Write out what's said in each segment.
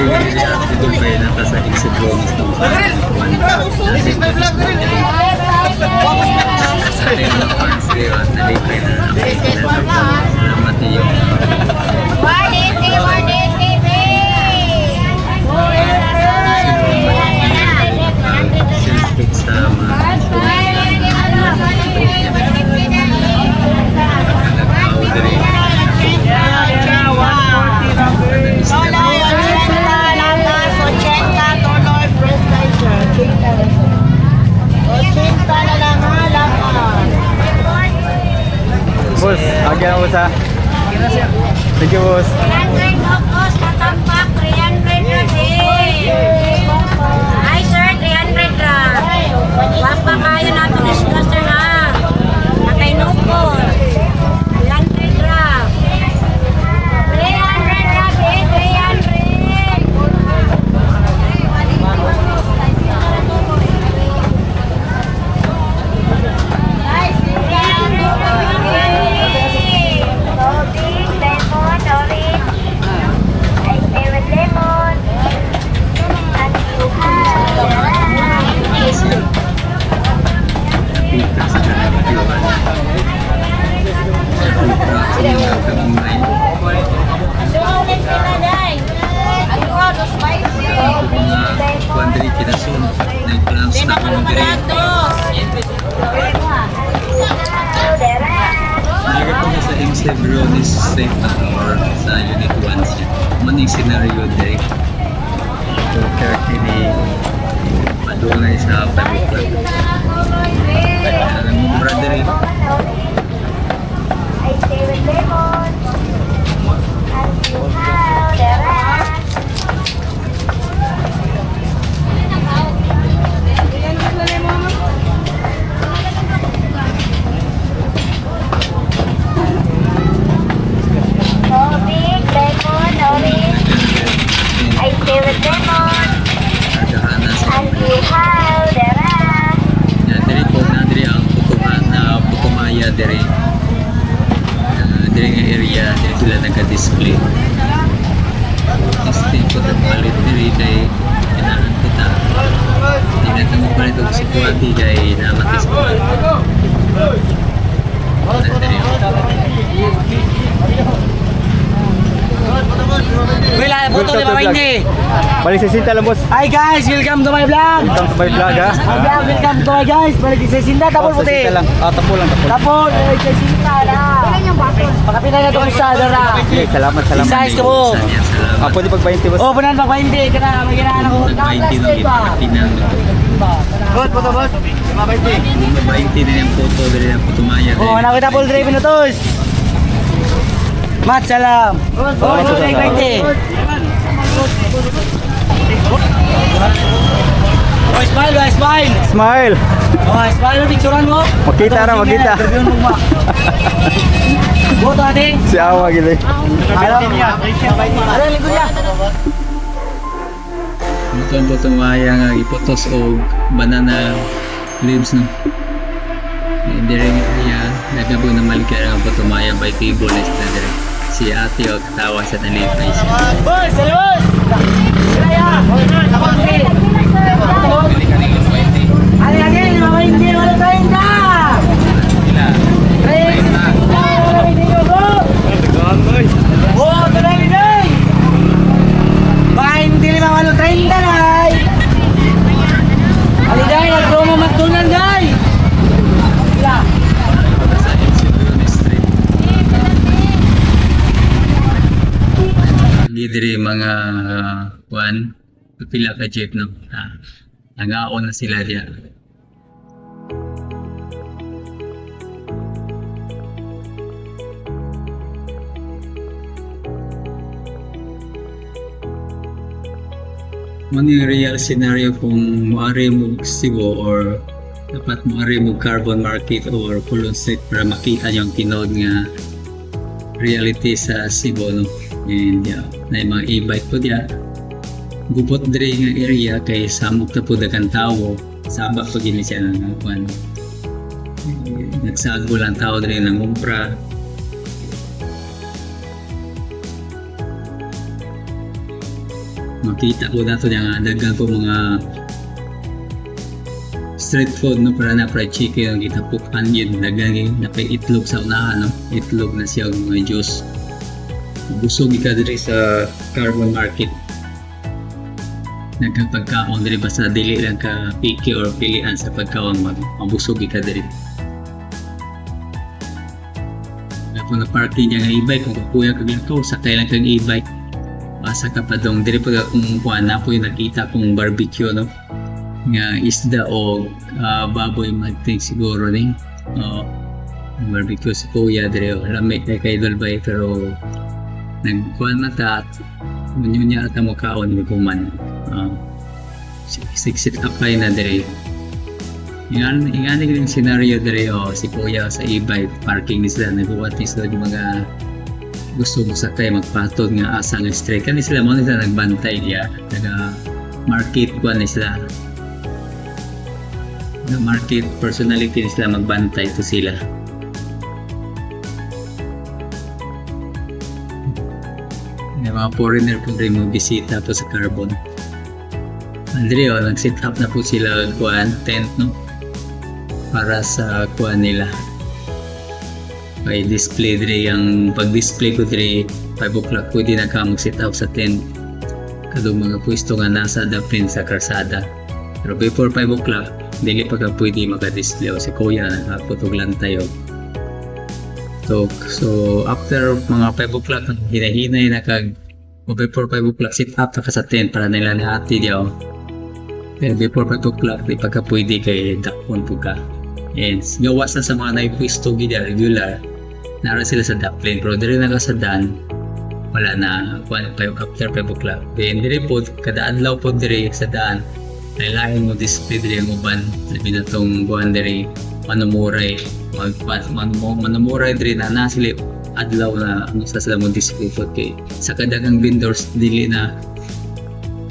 Dito pa yun ang kasaging Cebu City. Boss, agyan mo sa. Thank you, boss. 300 boss, katampak, 300 na din. Ay sir, 300 ra. Wag pa kaya nato discuss sir ha. Nakainupon. 300 ra. 300 ra din, 300. Cebu is safe or sa unit 1 maning scenario day so carefully madulay sa pagbukat ang mura diri area dito sila nagka-display testing ko at palit diri kay kailangan kita hindi natin mapalit og sitwati kay namatis ko Wala, buto ni Mama Indy. Balik sa Sinta lang, boss. Hi guys, welcome to my vlog. Welcome to my vlog, ha. Welcome to my guys. Balik sa Sinta, tapos puti. Lang. Tapo lang, tapo. Tapos, sa Sinta na. Pakapinay na ito kung sa Adara. Okay, salamat. Size ko po. Pwede pag 20, boss. Oh, punan pag 20. Kana, may ginaan ako. nag-20 ng ipakatinang Boss, boss. 20 din yung photo diri ang putumaya Oh, nakita full drive minutos. Mat, salam. Oh, ito na 20. Oh, smile, oh, smile. Smile. Oh, smile mo, picturean mo. Makita ra, makita. Boto ating. Si Awa, gila. Ano lingkod niya? ito ang putumaya nga ipotos og banana leaves no diri niya nagabo na malika ang putumaya by table is na diri si ate og tawa sa nalipay siya Boss, boss. Kaya. Tapos ni. Ali, Mama Indy, wala tayong na. Oh, tuloy day. Baka hindi 5.30 day. Ali day, nag-promo magtunan day. sa Cebu Street diri mga kuan pila ka jeep no nangaon na sila diya Mani real scenario kung maari mo Cebu or dapat maari mo carbon market or Pulon Street para makita yung tinod nga reality sa Cebu no and yeah, na mga e-bike po diya gupot diri nga area kay samok na po dagang tao sabak po gini siya ng kwan nagsago lang tao diri ng umpra makita ko dato nga daghan ko mga street food no para na fried chicken ang gitapukan yun daghan na kay itlog sa unahan no itlog na siya mga juice busog ka diri sa carbon market nagkapagkaon diri basta dili lang ka picky or pilian sa pagkaon mabusog ka diri kung na-parking niya ng e-bike kung kukuya ka ginto sakay lang kang e-bike basa ka pa dong diri pa kung kuha na po yung nakita kong barbecue no nga isda o baboy magting siguro ni barbecue sa kuya diri lamig kay Dolbay pero nagkuhan mata at munya at mo kaon ni kuman sit apply na diri Ingan yung scenario dere si kuya sa e-bike parking ni sila nagbuhat ni sila yung mga gusto mo sakay magpatod nga asa nga straight kan sila mo nila nagbantay diya naga market kuan ni sila na market personality ni sila magbantay to sila na mga foreigner po rin mo bisita to sa carbon Andre nag-set up na po sila kuan tent no para sa kuha nila may display diri ang pag-display ko diri 5 o'clock pwede na ka mag-set up sa tent kadong mga pwesto nga nasa dapin sa karsada pero before 5 o'clock dili pa ka pwede maka-display o si kuya nakaputog lang tayo so after mga 5 o'clock hinahinay na kag before 5 o'clock set up na ka sa tent para nila nahati diyo pero before 5 o'clock di pa ka pwede kay dakon po ka and gawas na sa mga naipwisto gida regular nara sila sa Dublin pero diri na sa Dan wala na after 5 o'clock then diri po kada adlaw po diri sa Dan lain mo display diri ang uban labi na tong buwan diri manumuray manumuray diri na sila adlaw na ano sa sila mo display po kay sa kadagang vendors dili na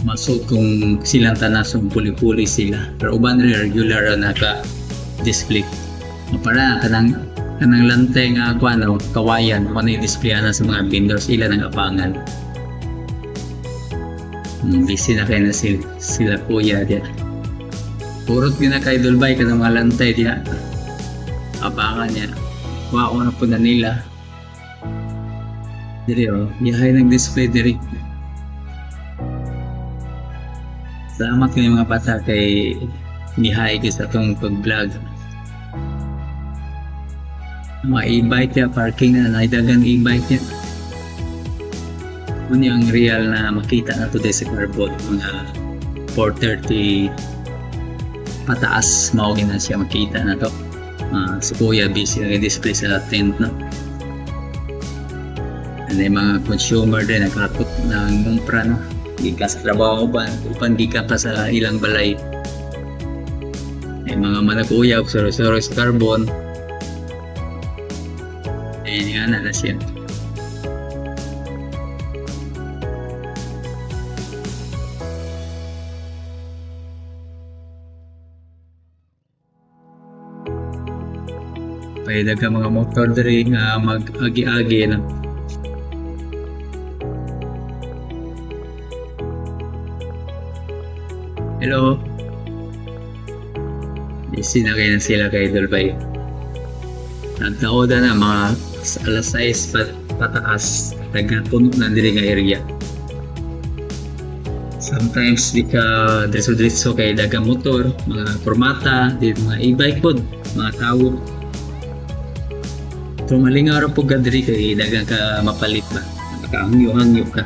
masod kung silang tanasong puli-puli sila pero uban diri regular na ka display para kanang lantay nga kuano kawayan mo na display na sa mga vendors ila nang apangan busy na kayo na sila kuya diya purot din na kay Dolbay ka ng mga lantay diya apangan niya wao na po na nila diri yahay nag display diri salamat kayo mga bata kay nihay ko sa itong pag-vlog mga e-bike niya parking na naidagan e-bike niya yun yung real na makita na today sa carbon mga 4:30 pataas maugin na siya makita na to si kuya busy nag-display sa tent na and mga consumer din nakakot ng ngumpra no gika sa trabaho ba upan gika pa sa ilang balay mga manakuya soro-soro sa carbon yan na siya pwede ka mga motor diri nga mag-agi-agi na hello busy na kayo na sila kay Dolbay nagtaoda na mga alas 6 pataas nagpuno na diri nga area sometimes di ka diretso kay dagang motor mga formata di mga e-bike pod mga tao so malingaw ra po ka diri kay dagang ka mapalit ba nakahangyo-hangyo ka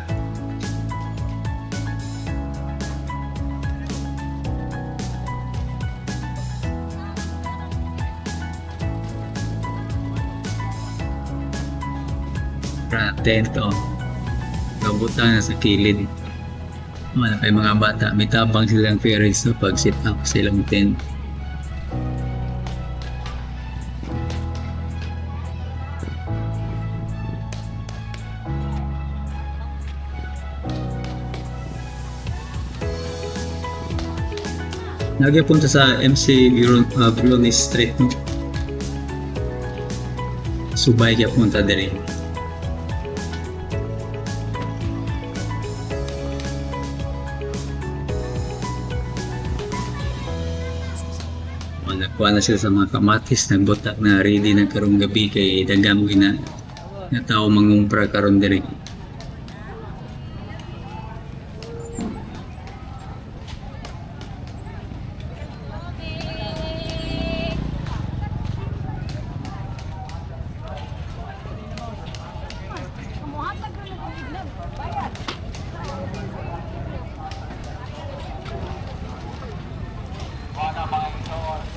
tent nabutang na sa kilid wala kay mga bata may tabang silang parents no, pag sit up sa ilang tent Nagpunta sa MC Brunis Street no? Subay kaya punta diri nakuha na sila sa mga kamatis, nagbutak na ready na karong gabi kay daghang na tao mangumpra karon diri.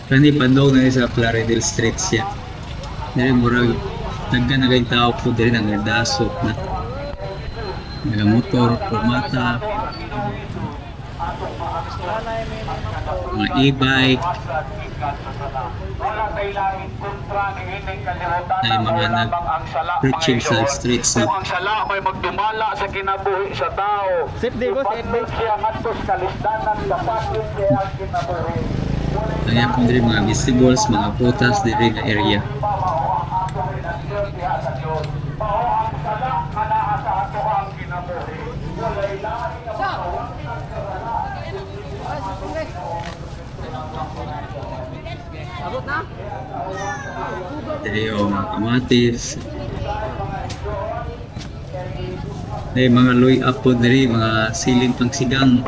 Kani pandong na sa Plaridel Street siya. Dili murag daghan na kay tao po diri nang dasok na. Mga motor, pumata, mga e-bike, ay mga nag-preaching sa streets na. Ang sala may magdumala sa kinabuhi sa tao. Safe day boss, safe day. Siya ngadto sa kalisdanan dapat yun siya ang kinabuhi. Kaya po diri mga vegetables, mga prutas diri nga area. Diri yung mga kamatis. Diri mga loy up po diri, mga siling pangsigang.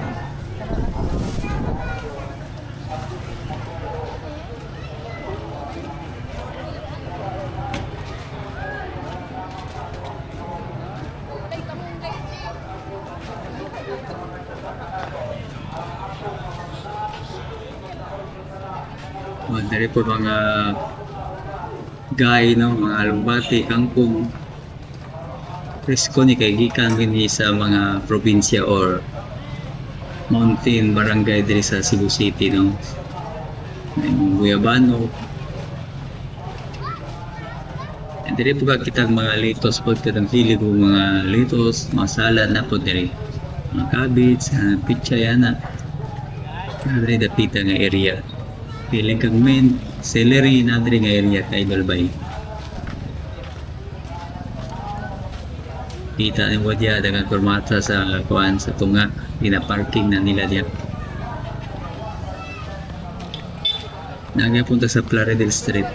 Dari po mga gay, no? Mga alugbati, kangkong. Presko ni kay gikan gini sa mga probinsya or mountain barangay diri sa Cebu City, no? May mga guyabano. And diri po kita mga litos po, kitang sili po mga litos, mga salad na po diri. Mga cabbage, pichay, ana. Diri dapita nga area. Piling kang mint, celery na diri nga area kay Balbay. Kita ni mo diya dengan permata sa kuan sa tunga, parking na nila diya. Nagapunta sa Plaridel Street.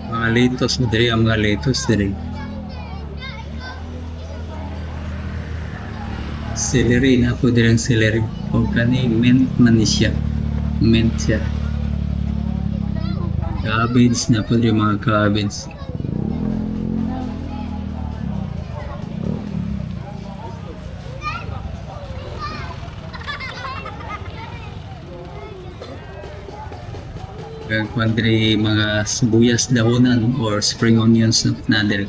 Mga litos mo diri, ang mga litos diri. Celery na po diri ang celery. O kani mint man ni siya. Mint siya. Cabbage na po diri mga cabbage. Kung diri mga sibuyas dahonan or spring onions na diri.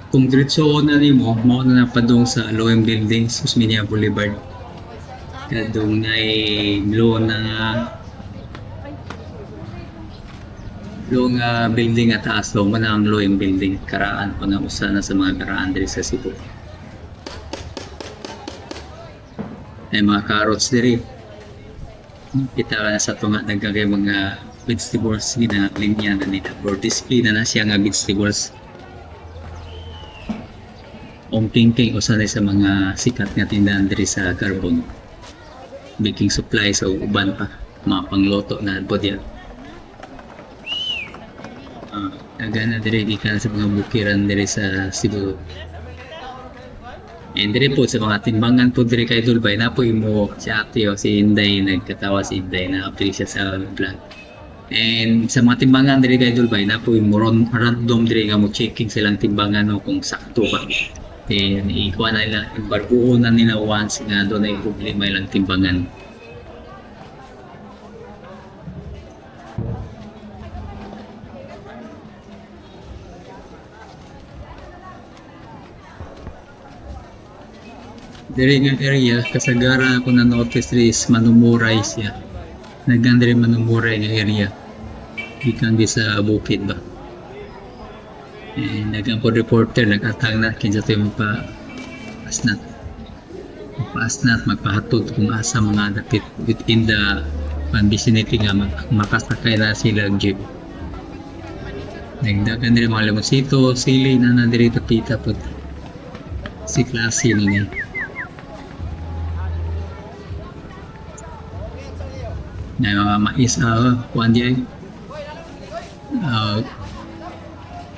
Kung diretso na nimo, mao na napadong sa Loem Building, Susminia Boulevard. Kadong nay building at taas mo na ang Loem Building. Karaan po na usa na sa mga karaan diri sa Cebu. Ay mga carrots diri. Kita na sa tunga nagkagay mga vegetables na linya na nila. Or display na siya nga vegetables. King usa na sa mga sikat nga tindahan diri sa Carbon. Baking supplies o uban pa. Mga pangloto na po diyan. Agana diri gikan sa mga bukiran diri sa Cebu. And diri po sa mga timbangan po diri kay Dulbay na po imo si ate o si Inday, nagkatawa si Inday na appreciate sa vlog. And sa mga timbangan diri kay Dulbay na po imo random diri nga mo checking silang timbangan o kung sakto ba. And ikuha na nila, imbarbuo na nila once nga doon ay problema ilang timbangan. Diri nga area kasagara ako na notice is manumuray siya. Naganda rin manumuray nga area. Ikan di sa bukid ba. Nagang po reporter nag-atang na kinsa tayo magpa-asnat. Magpa-asnat, magpahatod kung asa mga dapit within the vicinity nga makasakay na sila jeep. Nagdagan rin mga limosito, sili na diri tapita po. Si klase niya. Na mga mais kuan di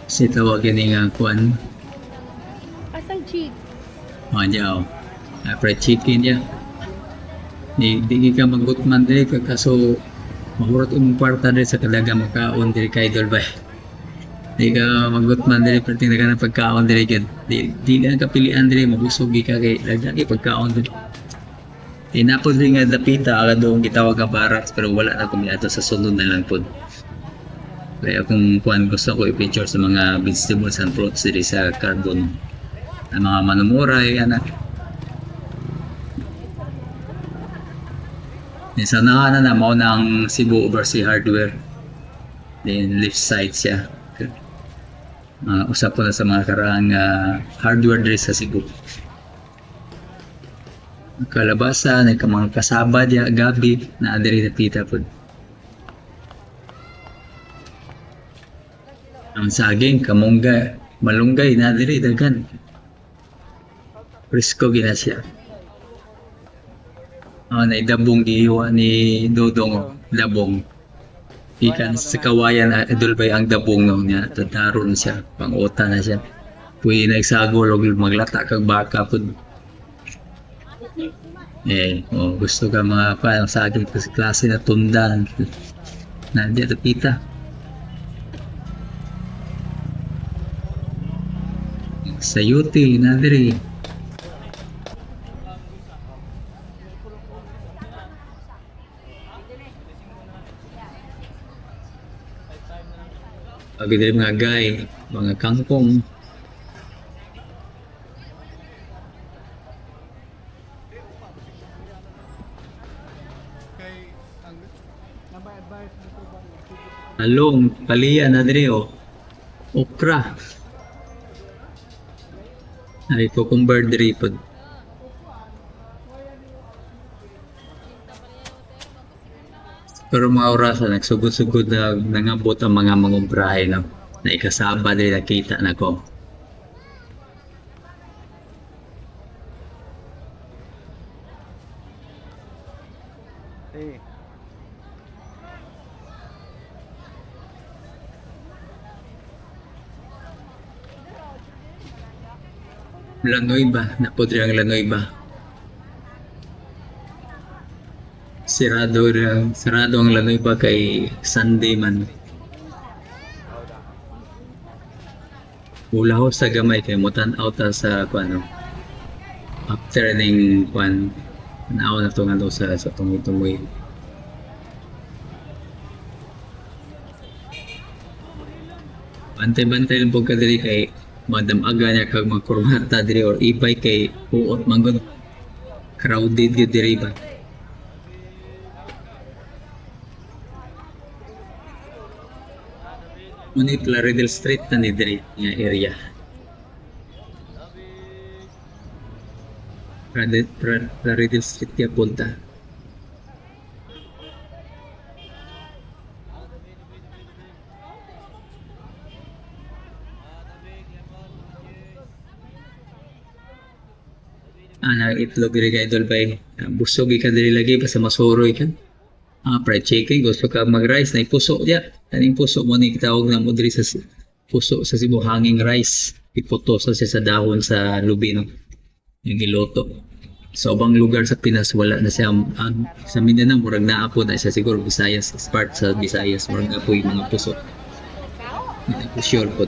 si tawagin nga kuan Asang cheek? diyaw fried chicken ya di ka magutman diri kaso mahurot imong kwarta diri sa kadaga magkaon diri kay idol ba di ka magutman diri perting daga ng pagkaon diri gid di ka kapilian diri mabusog ka kay lagi pagkaon diri. Tinapos rin nga dapita aga doon gitawag nga barracks pero wala na kami ato sa sunod na lang po. Kaya kung kuan gusto ko i-picture sa mga vegetables and fruits diri sa carbon. Ang mga manumuray anak. Sa na mao ng Cebu Overseas Hardware. Then left side siya. Usap ko na sa mga karaang hardware diri sa Cebu. Kalabasa, mga kasaba diya gabi na diri na pita po. Ang saging, kamungga, malunggay na diri dagan. Presko gina siya. Naidabong gihiwa ni Dodong dabong. Ikan sa kawayan idol bay ang dabong no niya tataron siya, pang-uta na siya. Puwi na igsagol og maglata kag baka po. Gusto ka mga parang sa akin kasi klase na tundan na di tapita sa UT na diri pag diri mga gay mga kangkong along, paliya na diri okra. Ay cucumber diri pod. Pero mga oras nagsugod-sugod na nangabot ang mga mangubrahe na ikasaba diri nakita na ko. Lanoy ba? Napodri ang Lanoy ba? Sarado ang Lanoy ba kay Sunday man. Ulaho sa gamay kay mutan out sa kuano. After ning kuan naaw na to nga sa tungoy-tungoy. Bantay-bantay lang po ka diri kay madam aga niya kag magkurmata diri or ipay kay uot manggod crowded gyud diri ba. Muni Plaridel Street na ni diri nga area. Plaridel Street kaya punta. Itlog diri kay idol bay. Busog ka diri lagi basta masuroy ka. Fried chicken gusto ka mag-rice na ipuso dia. Kaning puso mo ni tawag na mo diri sa puso sa Cebu hanging rice. Iputo sa siya sa dahon sa lubi no. Yung giloto. Sa ubang lugar sa Pinas wala na siya sa Mindanao murag naa po na siya siguro Visayas, part sa Visayas murag na po yung mga puso. Hindi ko sure po.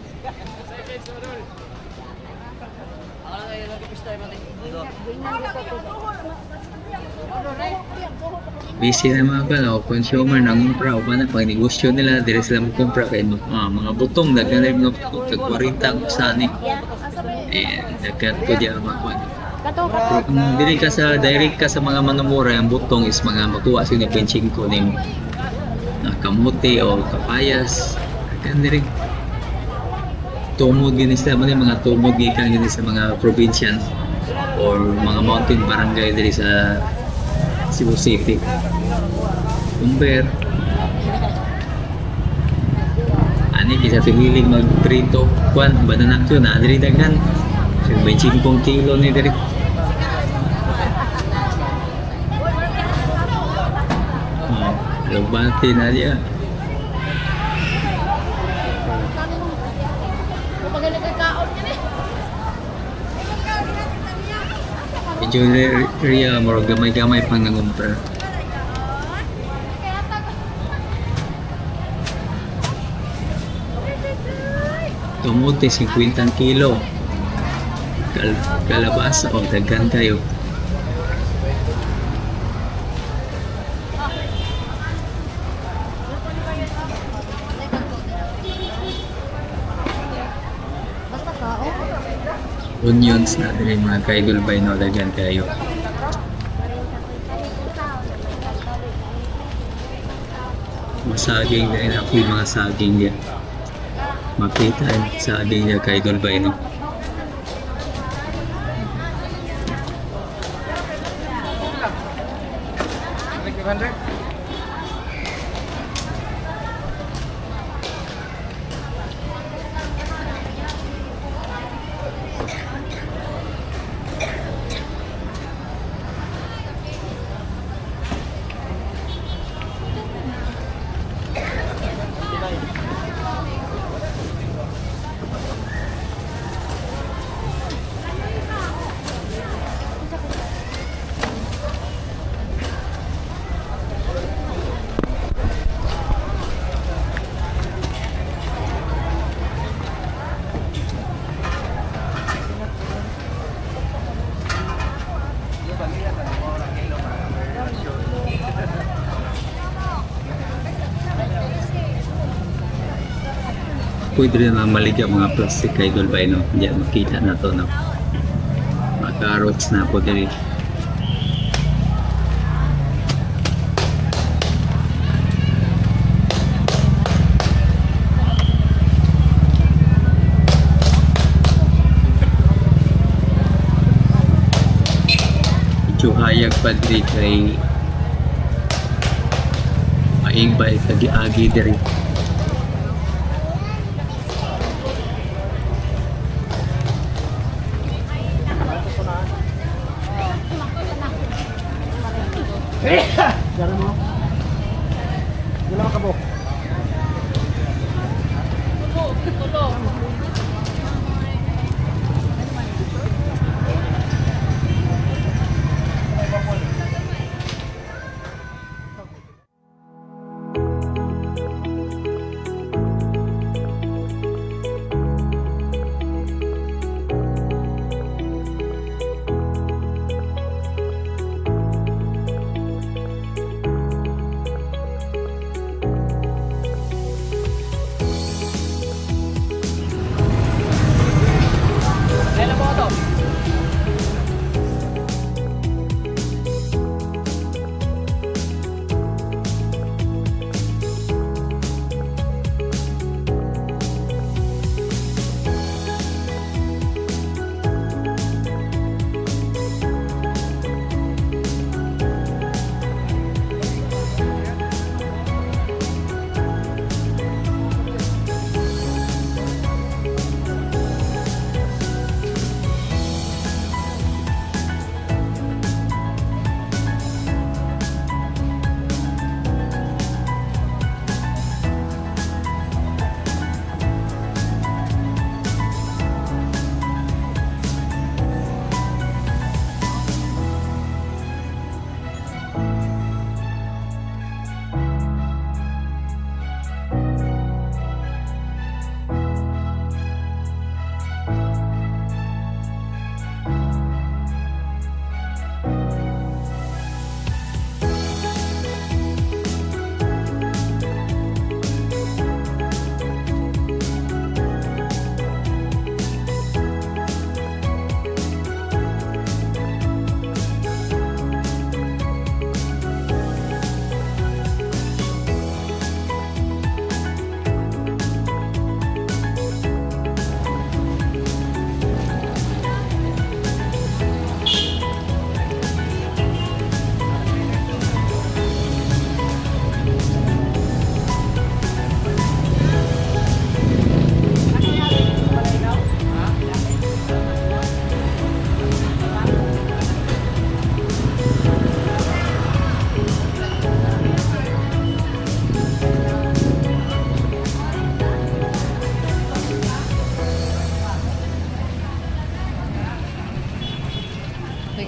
Busy na mga consumer nangumpra o pa na pag negosyo nila dire sila magkumpra kay mga butong daghan rin mga butong kag 40 ang sani daghan ko diya mga Kung dili ka sa direct ka sa mga manumura, ang butong is mga makuha sa ni penching ko ni kamote o kapayas. Kan diri tumod gini sa mga tumod gikan gini sa mga probinsya or mga mountain barangay diri sa Cebu City. Umber. Ani kita pihiling magprito kwan bananak yun na diri daghan. So 25 kilo ni diri. Lugbati na dia. Medyo ria mo gamay-gamay pang nangumpra. Kamote 50 kilo. Kalabasa o daghan kayo. Onions na din mga kaidol by no daghan kayo. Masaging din ako yung mga saging niya. Makita yung saging niya kaidol by no. Pwede rin naman maligya mga plastic kay idol by no. Diyan makita na to no. Mga carrots na po diri. Medyo hayag pa diri kay maigbay kagi-agi diri. Dari mo. Gila ka bo.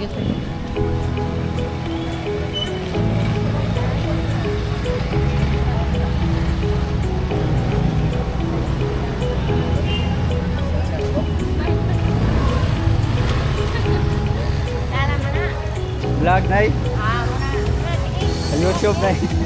you, sir. Vlog na eh. Sa YouTube na eh.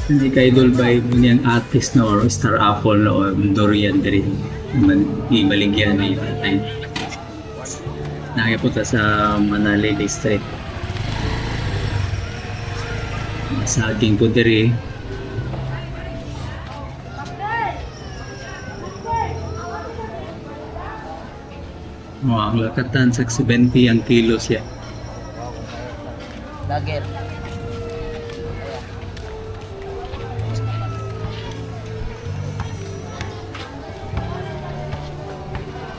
Hindi ka idol ba mo niyang artist na or star apple na or durian diri ibaligyan ni tatay. Nakapunta sa Manalili Street. Saging po diri. Ang lakatan sa 70 ang kilo siya. Dagger.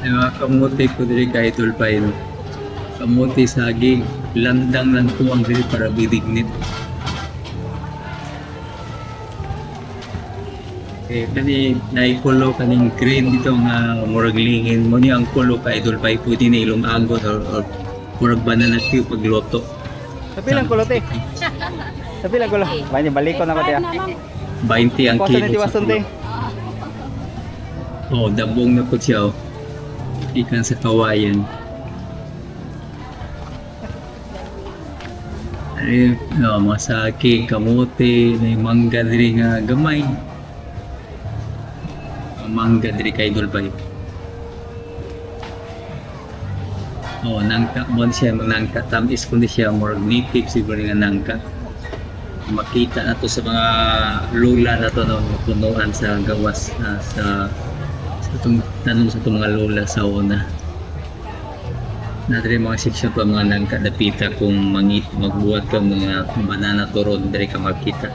Ay mga kamuti ko diri ka idol pa yun. Kamuti saging, landang lang po ang diri para bidignit. Kani naikulo kaning green dito nga murag lingin mo niya ang kulo ka idol pa pwede na ilong agot or murag banana cue pagluto. Sabi lang kulot eh. Sabi lang kulot. Balik ko na ko tiya. 20 ang Kosa kilo. na tiwason te. Oh, dabong na po siya. Oh. Ikan sa kawayan. Ay, no, masaki, kamote, may mangga diri nga gamay. Ang mangga diri kay idol pa. Oh, nangka mo siya, nangka tamis kundi siya more native siguro nga nangka. Makita na to sa mga lula na to no, punuan sa gawas sa itong tanong sa itong mga lola sa una. Nadiri mga section pa mga nangka dapita kung magbuhat ka mga banana turon dari ka makita.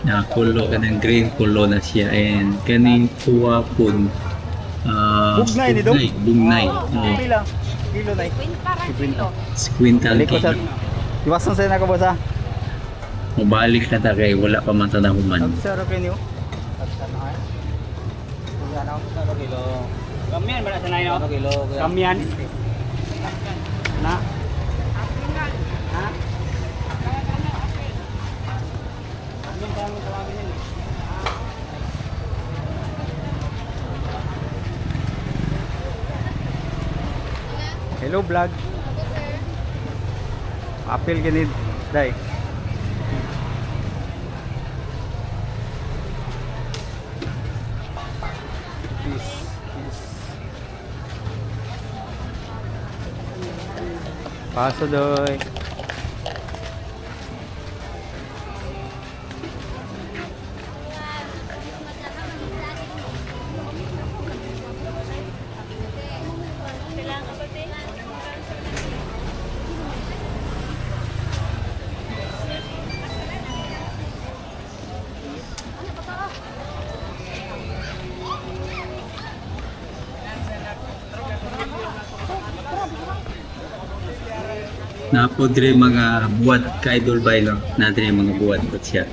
Na kulo ka ng green kulo na siya and kaning tuwa pun Bugnay ni dong? Bugnay. Sabi lang. Kilo na eh. Quintal Balik ko sa kilo. tiwason sa na ko boss ha. Mabalik na ta kay wala pa man tanahuman. Observe ko niyo. Kilo. Kamian ba na sanay no? Kilo. Kamian. Na. Ha? Hello vlog. Apil ganid dai. Paso doy. Napodre mga buwad ka idol ba no? Nadre mga buwad po siya.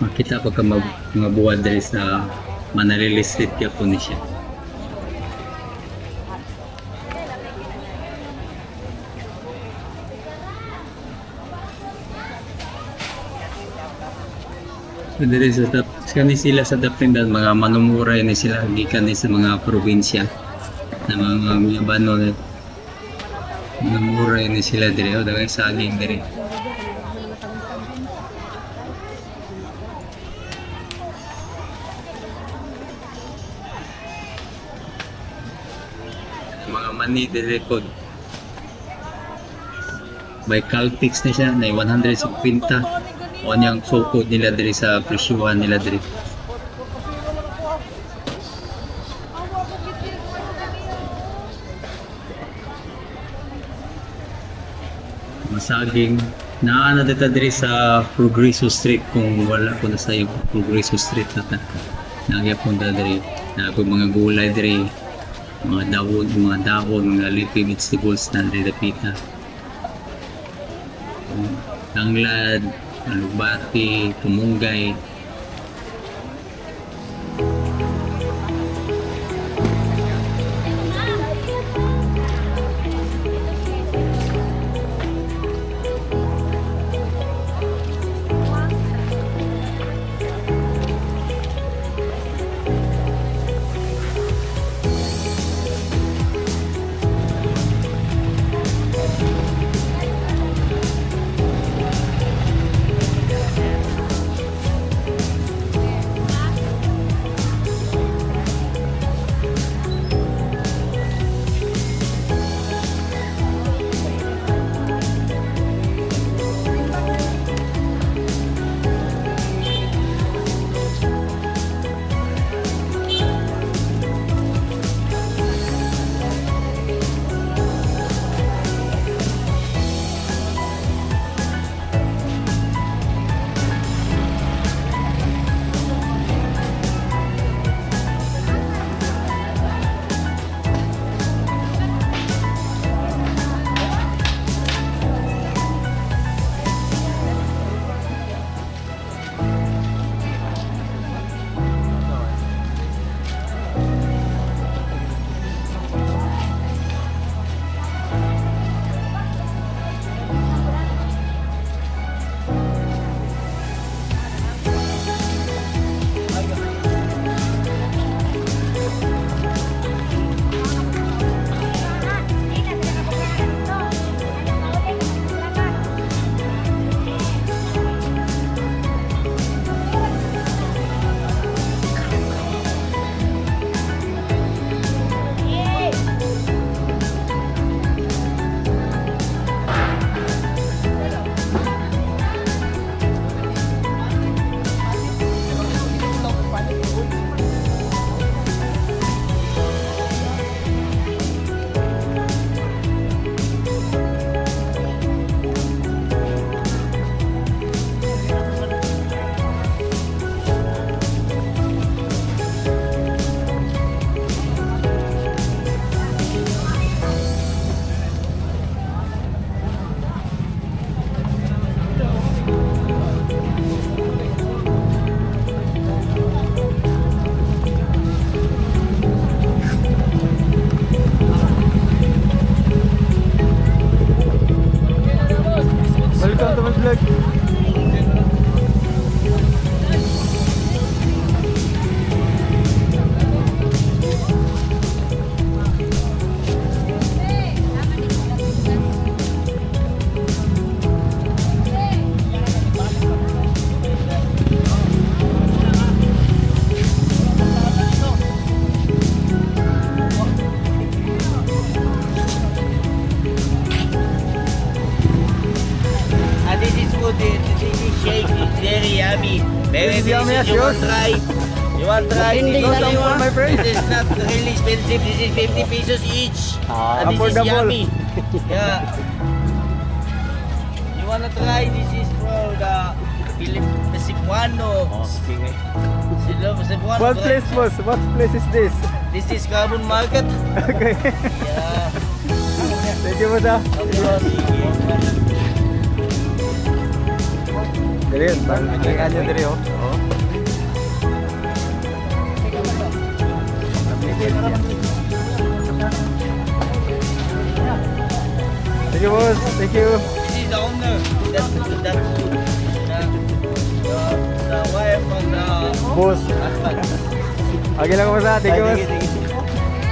Makita pa ka mga buwad diri sa Manalili Street kaya po ni siya. So diri sa kani sila sa Dapindan mga manumuray ni sila gikan ni sa mga probinsya na mga Cebuano na namuray ni sila diri o dagang saging diri. Mga mani diri pod. May Caltex na siya na 150. O niyang sukod nila diri sa presyuhan nila diri. Masaging naana dito diri sa Progreso Street kung wala ko na sa yung Progreso Street na ta. Nagyapon diri na mga gulay diri, mga dahon, mga leafy vegetables na diri dapita. Tanglad, alubati, tumunggay. welcome to my vlog. This is food. This is shake. It's very yummy. Very This is yummy as delicious. You want yours. try? You want try? Hindi Because na I lang, want. my friend. This is not really expensive. This is 50 pesos each. Ah, And this is affordable. yummy. Yeah. You wanna try? This is from the Cebuano. Cebuano. What place, boss? What place is this? This is Carbon Market. Okay. Yeah. Thank you, boss. Ah. Dali yun, palingan nyo dali, oh. Oh. Thank you, boss. Thank you. This is the owner. The wife of the Boss. husband. Okay lang, boss. Ah. Thank you, boss.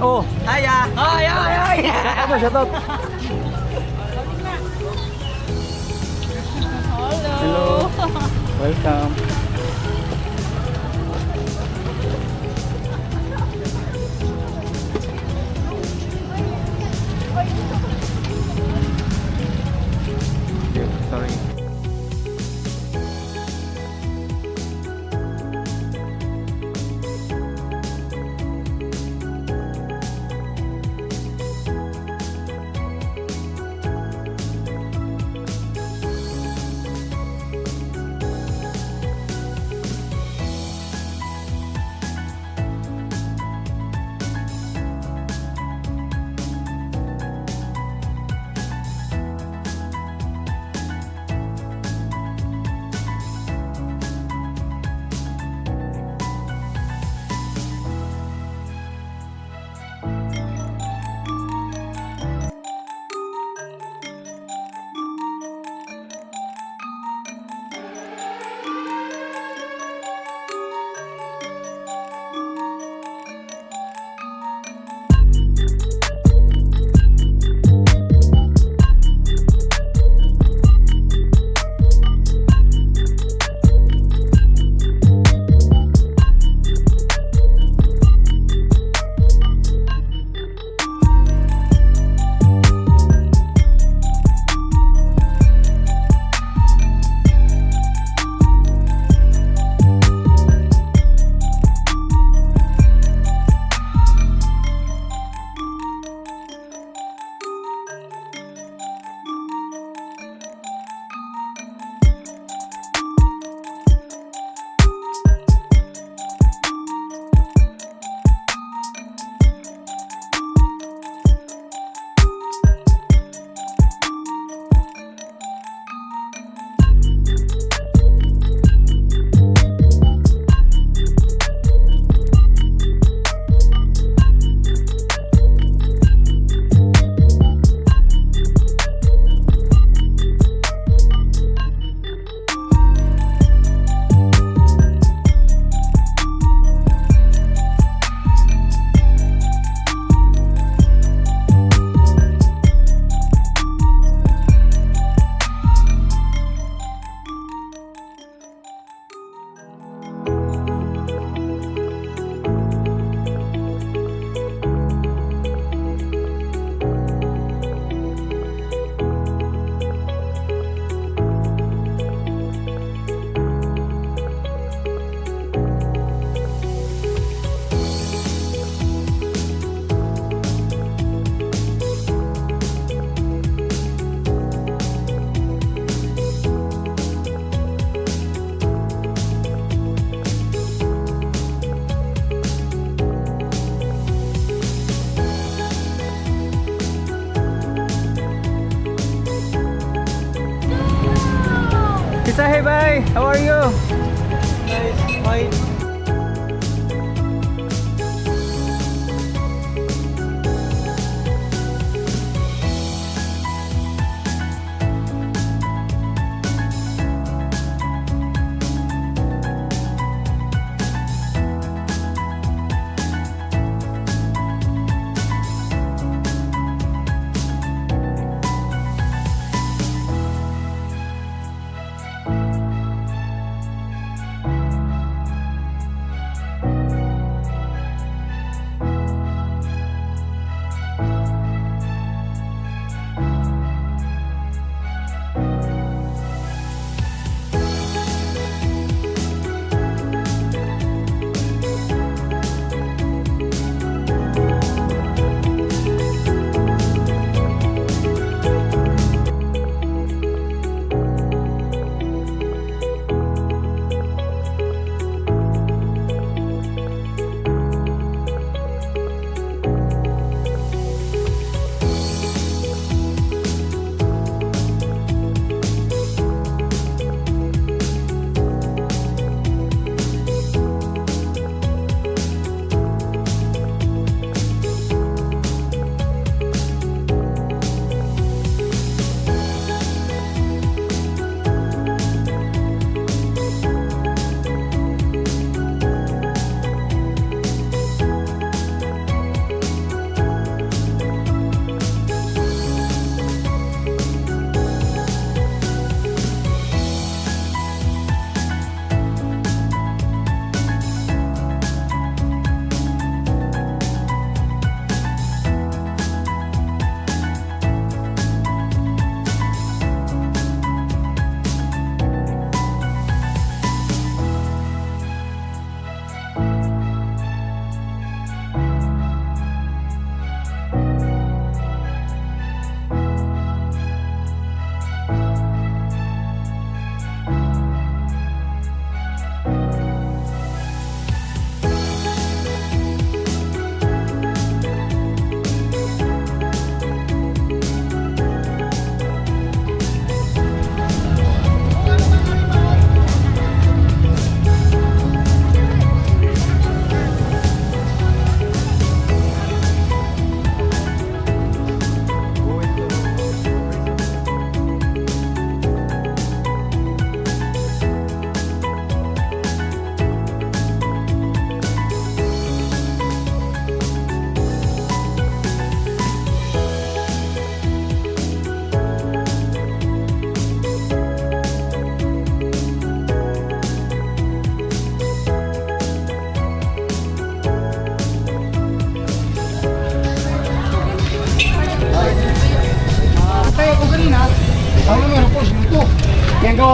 Oh, Hiya! Hi, hi, hi! ano, shout out. Hello. Welcome. Sorry.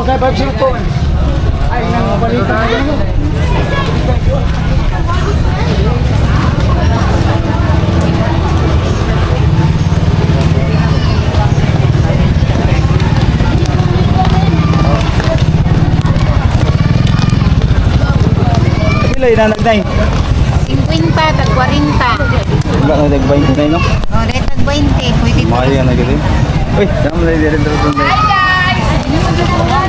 kay 5 cellphone. Ay, nang balita na yun. Pila inanagday? 50 tag 40. Wala na nag-20 na no? O, dahil tag 20. Pwede po. Maya na gano'n. Uy, tama na din rin. Hi guys!